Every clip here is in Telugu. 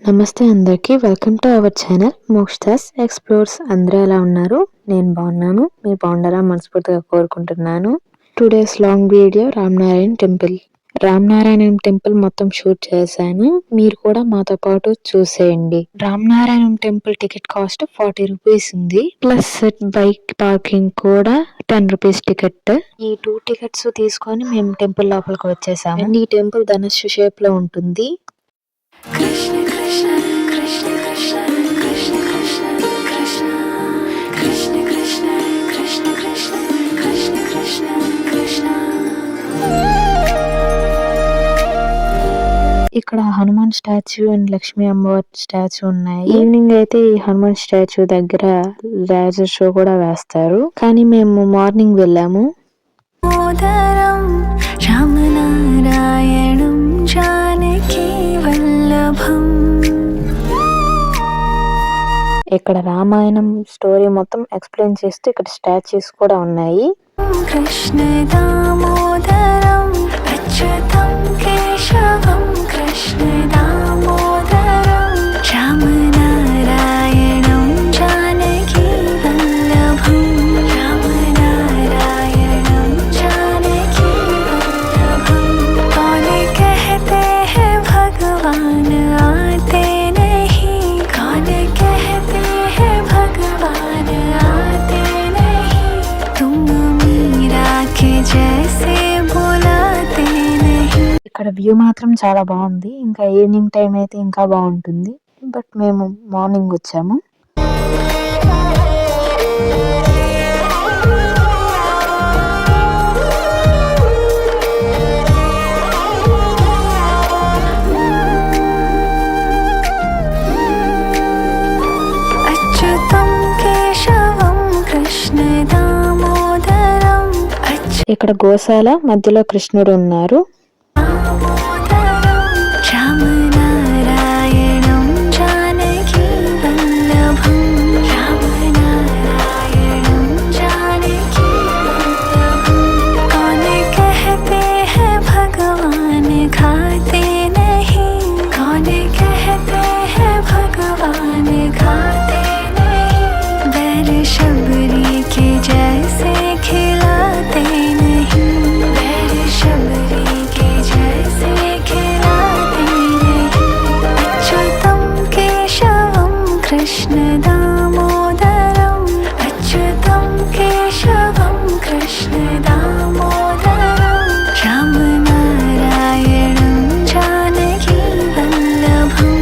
నమస్తే అందరికీ. Welcome to our channel Mokshadas explores. అందరూ ఎలా ఉన్నారు? నేను బాగున్నాను. మీరు బాగుండాలని మనస్ఫూర్తిగా కోరుకుంటున్నాను. 2 days long video Ramanarayanam temple మొత్తం షూట్ చేశాను. మీరు కూడా మాతో పాటు చూసేయండి. Ramanarayanam temple ticket cost 40 rupees ఉంది. ప్లస్ బైక్ పార్కింగ్ కూడా 10 రూపీస్ టికెట్. ఈ 2 టికెట్స్ తీసుకొని మేము టెంపుల్ లోపలికి వచ్చేసాము. ఈ టెంపుల్ ధనుస్సు షేప్ లో ఉంటుంది. Krishna Krishna Krishna Krishna Krishna Krishna Krishna Krishna Krishna Krishna Krishna Krishna Krishna Krishna. ఇక్కడ హనుమాన్ స్టాచ్యూ అండ్ లక్ష్మీ అమ్మవారి స్టాచ్యూ ఉన్నాయి. ఈవినింగ్ అయితే ఈ హనుమాన్ స్టాచ్యూ దగ్గర లేజర్ షో కూడా వేస్తారు. కానీ మేము మార్నింగ్ వెళ్ళాము. రామనారాయణం జానకి వల్లభం. ఇక్కడ రామాయణం స్టోరీ మొత్తం ఎక్స్ప్లెయిన్ చేస్తూ ఇక్కడ స్టాచ్యూస్ కూడా ఉన్నాయి. కృష్ణ దామోదరం అచ్యుతం కేశవం కృష్ణ దామోదరం రామనారాయణం జానకి వల్లభం. రామనారాయణం జానకి వల్లభం. कौन कहते हैं भगवान आते नहीं, कौन कहते हैं भगवान आते नहीं, तुम मीरा के जैसे बुलाते नहीं. ఇక్కడ వ్యూ మాత్రం చాలా బాగుంది. ఇంకా ఈవినింగ్ టైం అయితే ఇంకా బాగుంటుంది. బట్ మేము మార్నింగ్ వచ్చాము. అచ్యుతం కేశవం కృష్ణ దామోదరం ఇక్కడ గోశాల మధ్యలో కృష్ణుడు ఉన్నారు. రామనారాయణం జానకి వల్లభం. రామనారాయణం జానకి వల్లభం. कौन कहते हैं भगवान खाते नहीं, कौन कहते हैं भगवान खाते नहीं, बैर शबरी के जैसे खिलाते नहीं, बैर शबरी के जैसे खिलाते नहीं. अच्युतं केशवं कृष्ण दामोदरं अच्युतं केशवं कृष्ण दामोदरं रामनारायणं जानकी वल्लभं.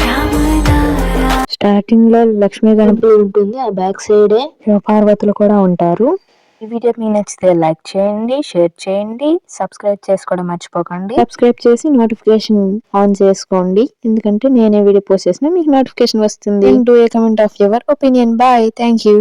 रामनारायण. స్టార్టింగ్ లో లక్ష్మీ గణపతి ఉంటుంది. ఆ బ్యాక్ సైడే శివపార్వతులు కూడా ఉంటారు. ఈ వీడియో మీకు నచ్చితే లైక్ చేయండి, షేర్ చేయండి, సబ్స్క్రైబ్ చేసుకోవడం మర్చిపోకండి. సబ్స్క్రైబ్ చేసి నోటిఫికేషన్ ఆన్ చేసుకోండి. ఎందుకంటే నేనే వీడియో పోస్ట్ చేసినా మీకు నోటిఫికేషన్ వస్తుంది. Do a comment of your opinion. Bye. Thank you.